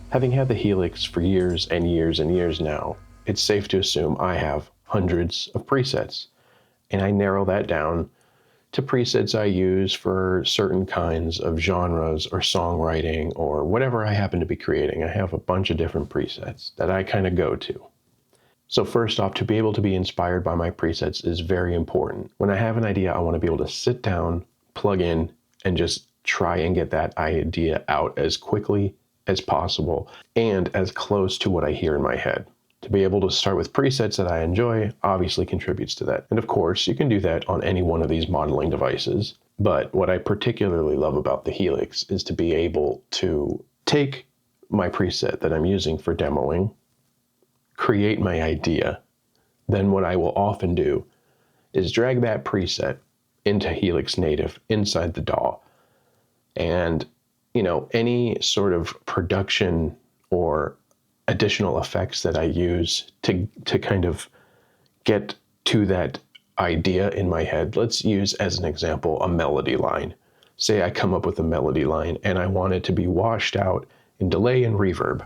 Having had the Helix for years and years and years now, it's safe to assume I have hundreds of presets, and I narrow that down to presets I use for certain kinds of genres or songwriting or whatever I happen to be creating. I have a bunch of different presets that I kind of go to. So first off, to be able to be inspired by my presets is very important. When I have an idea, I want to be able to sit down, plug in, and just try and get that idea out as quickly as possible and as close to what I hear in my head. To be able to start with presets that I enjoy obviously contributes to that. And of course, you can do that on any one of these modeling devices. But what I particularly love about the Helix is to be able to take my preset that I'm using for demoing, create my idea. Then what I will often do is drag that preset into Helix Native inside the DAW. And, any sort of production or additional effects that I use to kind of get to that idea in my head. Let's use as an example a melody line. Say I come up with a melody line and I want it to be washed out in delay and reverb.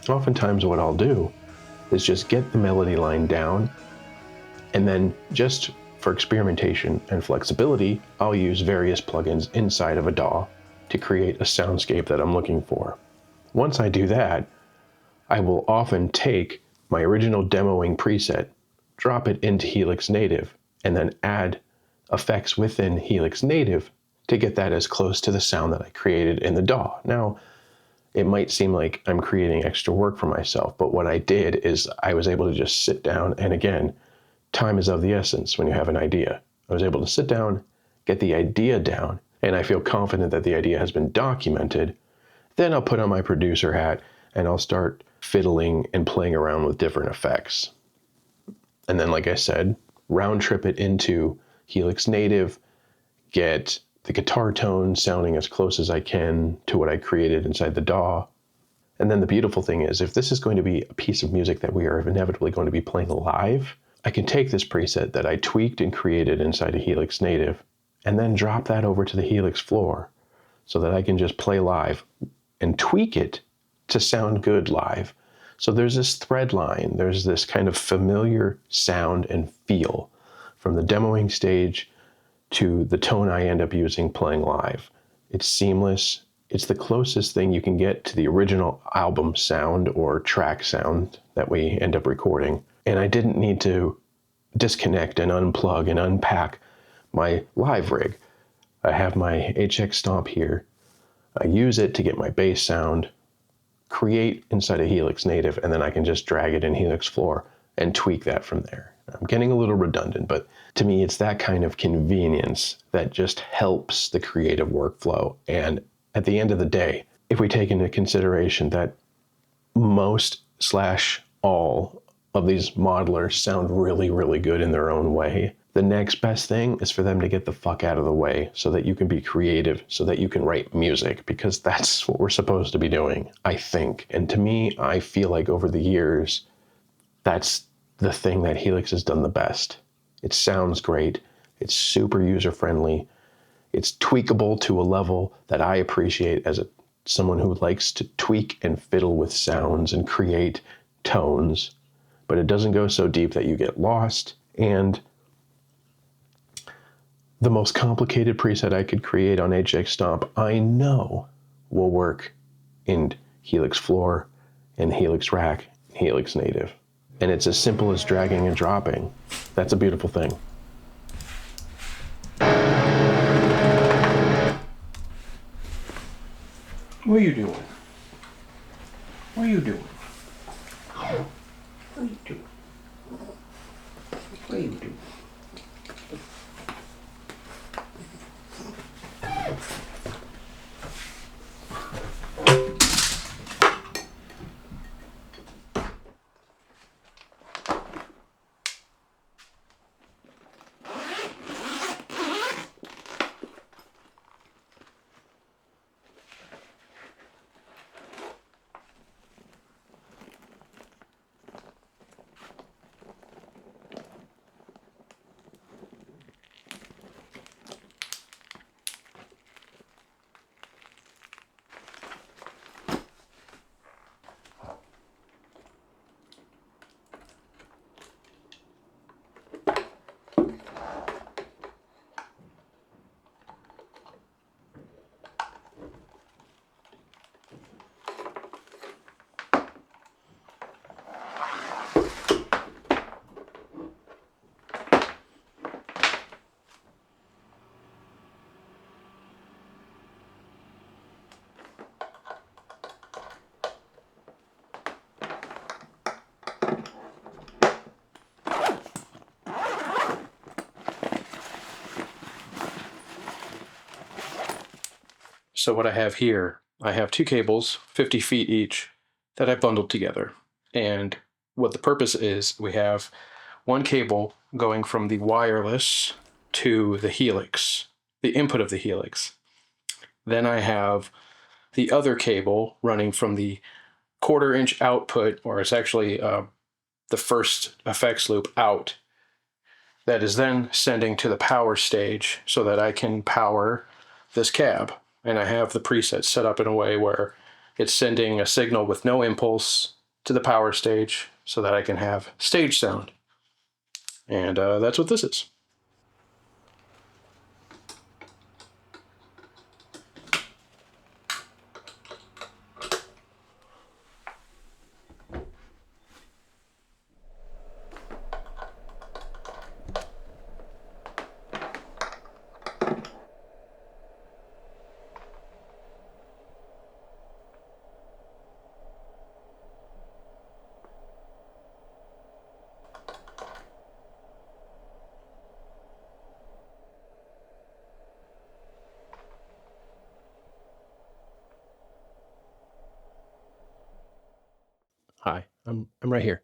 Oftentimes what I'll do is just get the melody line down, and then just for experimentation and flexibility, I'll use various plugins inside of a DAW to create a soundscape that I'm looking for. Once I do that, I will often take my original demoing preset, drop it into Helix Native, and then add effects within Helix Native to get that as close to the sound that I created in the DAW. Now, it might seem like I'm creating extra work for myself, but what I did is I was able to just sit down, and again, time is of the essence when you have an idea. I was able to sit down, get the idea down, and I feel confident that the idea has been documented. Then I'll put on my producer hat and I'll start fiddling and playing around with different effects. And then, like I said, round trip it into Helix Native, get the guitar tone sounding as close as I can to what I created inside the DAW. And then the beautiful thing is, if this is going to be a piece of music that we are inevitably going to be playing live, I can take this preset that I tweaked and created inside of Helix Native and then drop that over to the Helix Floor so that I can just play live and tweak it to sound good live. So there's this thread line, there's this kind of familiar sound and feel from the demoing stage to the tone I end up using playing live. It's seamless. It's the closest thing you can get to the original album sound or track sound that we end up recording. And I didn't need to disconnect and unplug and unpack my live rig. I have my HX Stomp here. I use it to get my bass sound, create inside of Helix Native, and then I can just drag it in Helix Floor and tweak that from there. I'm getting a little redundant, but to me, it's that kind of convenience that just helps the creative workflow. And at the end of the day, if we take into consideration that most / all of these modelers sound really, really good in their own way, the next best thing is for them to get the fuck out of the way so that you can be creative, so that you can write music, because that's what we're supposed to be doing, I think. And to me, I feel like over the years, that's the thing that Helix has done the best. It sounds great. It's super user-friendly. It's tweakable to a level that I appreciate as someone who likes to tweak and fiddle with sounds and create tones, but it doesn't go so deep that you get lost. And the most complicated preset I could create on HX Stomp, I know will work in Helix Floor and Helix Rack and Helix Native. And it's as simple as dragging and dropping. That's a beautiful thing. What are you doing? What are you doing? What are you doing? What are you doing? So what I have here, I have two cables, 50 feet each, that I bundled together. And what the purpose is, we have one cable going from the wireless to the Helix, the input of the Helix. Then I have the other cable running from the 1/4 inch output, or it's actually the first effects loop out, that is then sending to the power stage so that I can power this cab. And I have the presets set up in a way where it's sending a signal with no impulse to the power stage so that I can have stage sound. And that's what this is. Hi, I'm right here.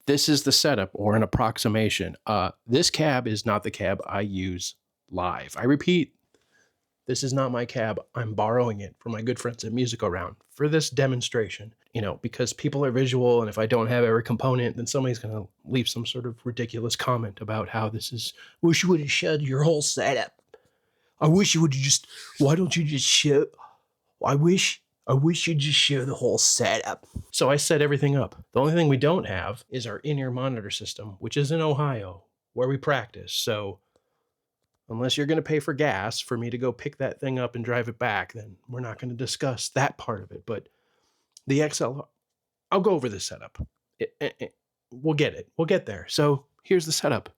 This is the setup or an approximation. This cab is not the cab I use live. I repeat, this is not my cab. I'm borrowing it from my good friends at Music Around for this demonstration. You know, because people are visual, and if I don't have every component, then somebody's going to leave some sort of ridiculous comment about how this is. Wish you would have showed your whole setup. I wish you would have just. Why don't you just show? I wish you'd just show the whole setup. So I set everything up. The only thing we don't have is our in-ear monitor system, which is in Ohio, where we practice. So unless you're going to pay for gas for me to go pick that thing up and drive it back, then we're not going to discuss that part of it. But the XLR, I'll go over the setup. We'll get it. We'll get there. So here's the setup.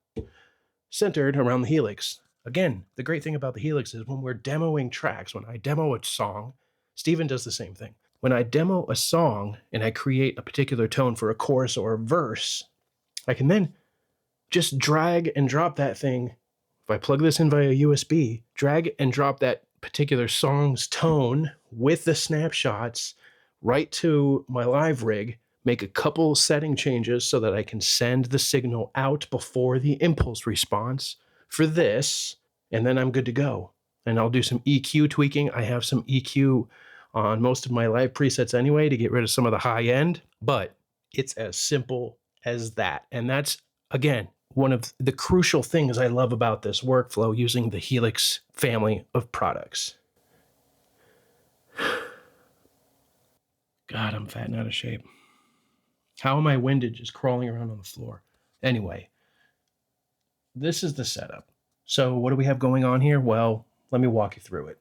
Centered around the Helix. Again, the great thing about the Helix is when we're demoing tracks, when I demo a song, Steven does the same thing. When I demo a song and I create a particular tone for a chorus or a verse, I can then just drag and drop that thing. If I plug this in via USB, drag and drop that particular song's tone with the snapshots right to my live rig, make a couple setting changes so that I can send the signal out before the impulse response for this, and then I'm good to go. And I'll do some EQ tweaking. I have some EQ on most of my live presets anyway to get rid of some of the high end, but it's as simple as that. And that's, again, one of the crucial things I love about this workflow using the Helix family of products. God, I'm fat and out of shape. How am I winded just crawling around on the floor? Anyway, this is the setup. So what do we have going on here? Well, let me walk you through it.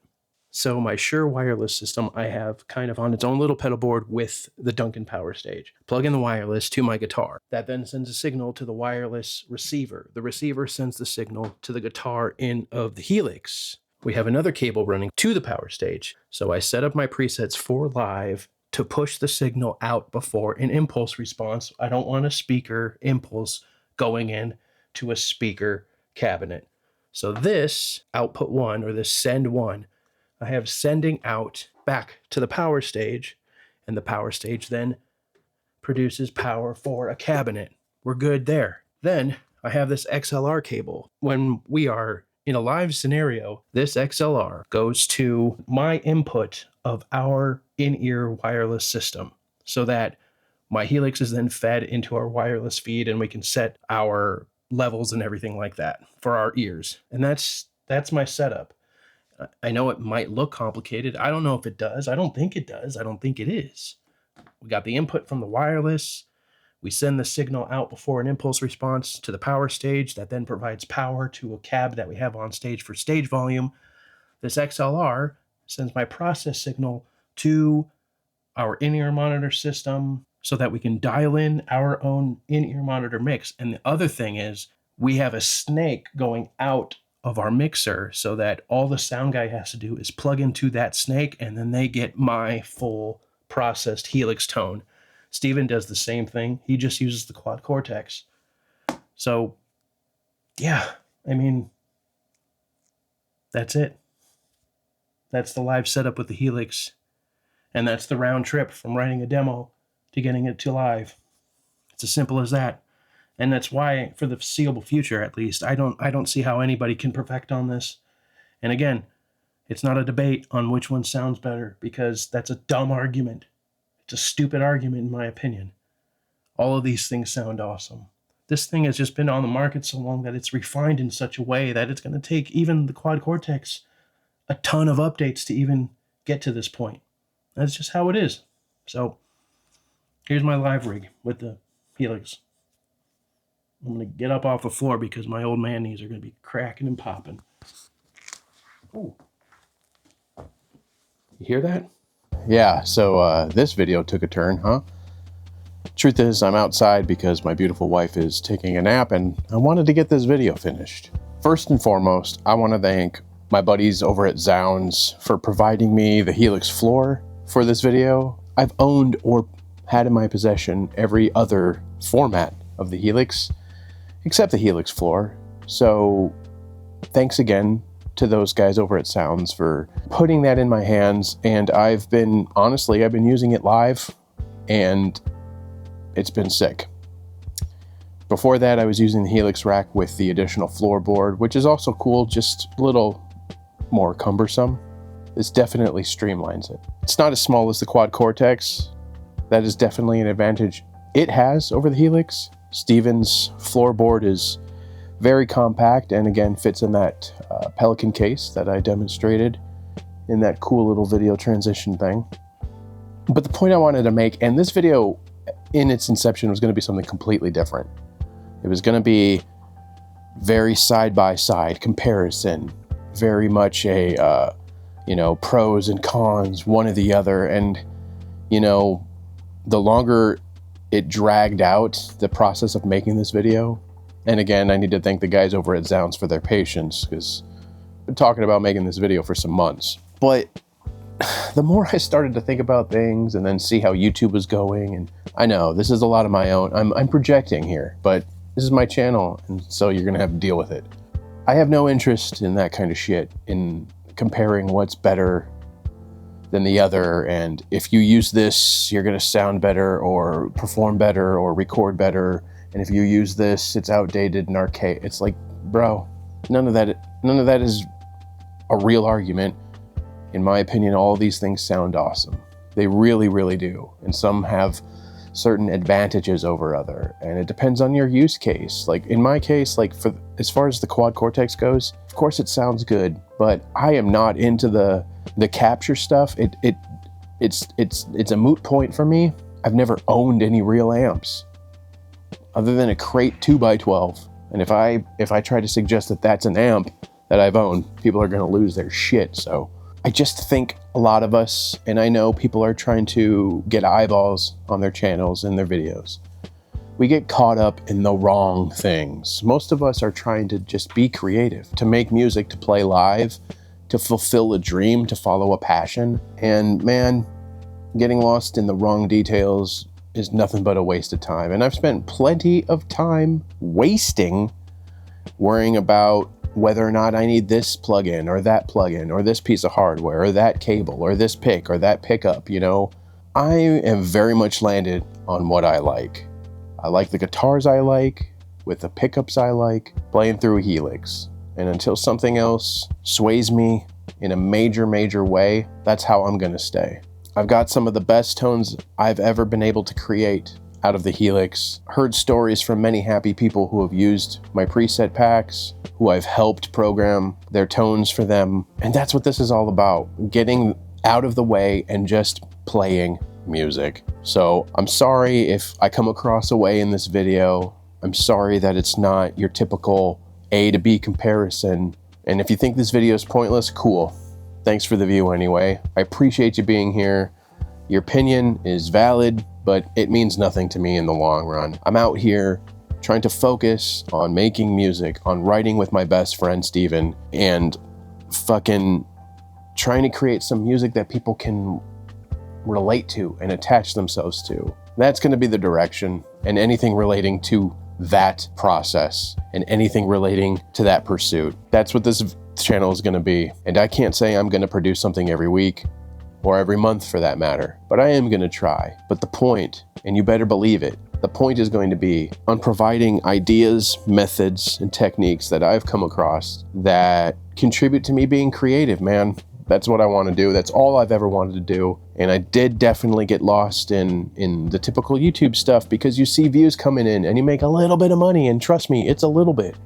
So my Shure Wireless system, I have kind of on its own little pedal board with the Duncan power stage. Plug in the wireless to my guitar. That then sends a signal to the wireless receiver. The receiver sends the signal to the guitar in of the Helix. We have another cable running to the power stage. So I set up my presets for live to push the signal out before an impulse response. I don't want a speaker impulse going in to a speaker cabinet. So this output 1, or this send 1, I have sending out back to the power stage, and the power stage then produces power for a cabinet. We're good there. Then I have this XLR cable. When we are in a live scenario, this XLR goes to my input of our in-ear wireless system so that my Helix is then fed into our wireless feed, and we can set our levels and everything like that for our ears. And that's my setup. I know it might look complicated. I don't know if it does. I don't think it does. I don't think it is. We got the input from the wireless. We send the signal out before an impulse response to the power stage that then provides power to a cab that we have on stage for stage volume. This XLR sends my process signal to our in-ear monitor system so that we can dial in our own in-ear monitor mix. And the other thing is we have a snake going out of our mixer so that all the sound guy has to do is plug into that snake, and then they get my full processed Helix tone. Steven does the same thing. He just uses the quad cortex. So yeah, I mean, that's it. That's the live setup with the Helix. And that's the round trip from writing a demo to getting it to live. It's as simple as that. And that's why, for the foreseeable future at least, I don't see how anybody can perfect on this. And again, it's not a debate on which one sounds better, because that's a dumb argument. It's a stupid argument in my opinion. All of these things sound awesome. This thing has just been on the market so long that it's refined in such a way that it's going to take even the Quad Cortex a ton of updates to even get to this point. That's just how it is. So here's my live rig with the Helix. I'm going to get up off the floor because my old man knees are going to be cracking and popping. Ooh. You hear that? Yeah, so this video took a turn, huh? Truth is, I'm outside because my beautiful wife is taking a nap and I wanted to get this video finished. First and foremost, I want to thank my buddies over at Zzounds for providing me the Helix Floor for this video. I've owned or had in my possession every other format of the Helix except the Helix Floor. So thanks again to those guys over at Zzounds for putting that in my hands. And I've been using it live and it's been sick. Before that, I was using the Helix Rack with the additional floorboard, which is also cool, just a little more cumbersome. This definitely streamlines it. It's not as small as the Quad Cortex. That is definitely an advantage it has over the Helix. Steven's floorboard is very compact and again fits in that Pelican case that I demonstrated in that cool little video transition thing. But the point I wanted to make, and this video in its inception was going to be something completely different. It was going to be very side-by-side comparison, very much a, pros and cons, one or the other. And, the longer it dragged out, the process of making this video, and again, I need to thank the guys over at Zzounds for their patience, because I've been talking about making this video for some months. But the more I started to think about things and then see how YouTube was going, and I know this is a lot of my own, I'm projecting here, but this is my channel, and so you're gonna have to deal with it. I have no interest in that kind of shit, in comparing what's better than the other, and if you use this, you're gonna sound better, or perform better, or record better, and if you use this, it's outdated and archaic. It's like, bro, none of that is a real argument. In my opinion, all of these things sound awesome. They really, really do. And some have certain advantages over other. And it depends on your use case. Like in my case, as far as the Quad Cortex goes, of course it sounds good, but I am not into the capture stuff. It's a moot point for me. I've never owned any real amps other than a crate 2x12. And if I try to suggest that that's an amp that I've owned, people are gonna lose their shit. So I just think a lot of us, and I know people are trying to get eyeballs on their channels and their videos, we get caught up in the wrong things. Most of us are trying to just be creative, to make music, to play live, to fulfill a dream, to follow a passion. And man, getting lost in the wrong details is nothing but a waste of time. And I've spent plenty of time wasting worrying about whether or not I need this plugin or that plugin or this piece of hardware or that cable or this pick or that pickup, I am very much landed on what I like. I like the guitars I like, with the pickups I like, playing through a Helix. And until something else sways me in a major, major way, that's how I'm gonna stay. I've got some of the best tones I've ever been able to create out of the Helix. Heard stories from many happy people who have used my preset packs, who I've helped program their tones for them. And that's what this is all about, getting out of the way and just playing music. So I'm sorry if I come across a way in this video. I'm sorry that it's not your typical A to B comparison. And if you think this video is pointless, cool. Thanks for the view anyway. I appreciate you being here. Your opinion is valid, but it means nothing to me in the long run. I'm out here trying to focus on making music, on writing with my best friend, Steven, and fucking trying to create some music that people can relate to and attach themselves to. That's gonna be the direction, and anything relating to that process and anything relating to that pursuit. That's what this this channel is going to be. And I can't say I'm going to produce something every week or every month for that matter, but I am going to try. But the point, and you better believe it, the point is going to be on providing ideas, methods, and techniques that I've come across that contribute to me being creative, man. That's what I want to do. That's all I've ever wanted to do. And I did definitely get lost in the typical YouTube stuff because you see views coming in and you make a little bit of money. And trust me, it's a little bit.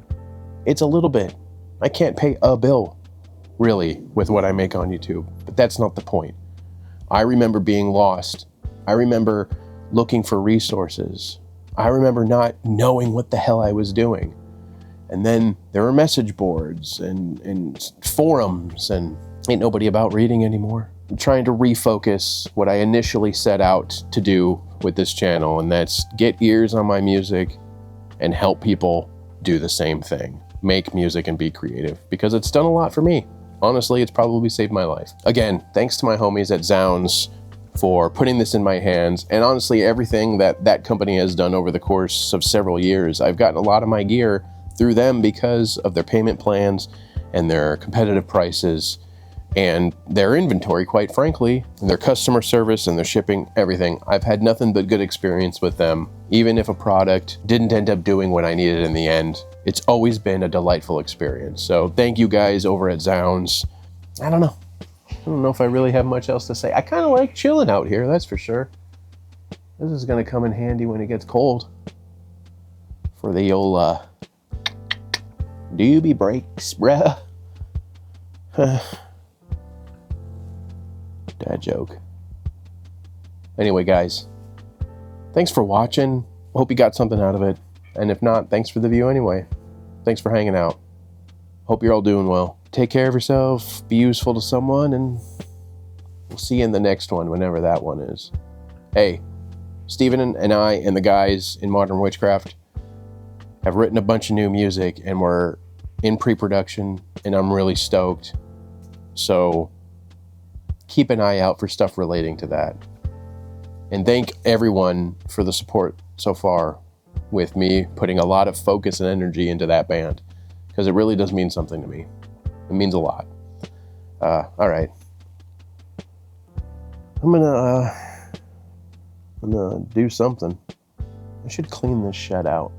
It's a little bit. I can't pay a bill, really, with what I make on YouTube. But that's not the point. I remember being lost. I remember looking for resources. I remember not knowing what the hell I was doing. And then there were message boards and forums, and ain't nobody about reading anymore. I'm trying to refocus what I initially set out to do with this channel, and that's get ears on my music and help people do the same thing. Make music and be creative, because it's done a lot for me. Honestly, it's probably saved my life. Again, thanks to my homies at Zzounds for putting this in my hands, and honestly, everything that company has done over the course of several years. I've gotten a lot of my gear through them because of their payment plans and their competitive prices and their inventory, quite frankly, and their customer service and their shipping, everything. I've had nothing but good experience with them. Even if a product didn't end up doing what I needed in the end, it's always been a delightful experience. So thank you guys over at Zzounds. I don't know if I really have much else to say. I kind of like chilling out here, that's for sure. This is gonna come in handy when it gets cold. For the old, doobie breaks, bruh. Dad joke. Anyway, guys, thanks for watching. Hope you got something out of it. And if not, thanks for the view anyway. Thanks for hanging out. Hope you're all doing well. Take care of yourself, be useful to someone, and we'll see you in the next one, whenever that one is. Hey, Steven and I and the guys in Modern Witchcraft have written a bunch of new music, and we're in pre-production, and I'm really stoked. So keep an eye out for stuff relating to that. And thank everyone for the support so far with me putting a lot of focus and energy into that band, because it really does mean something to me. It means a lot. All right. I'm gonna do something. I should clean this shed out.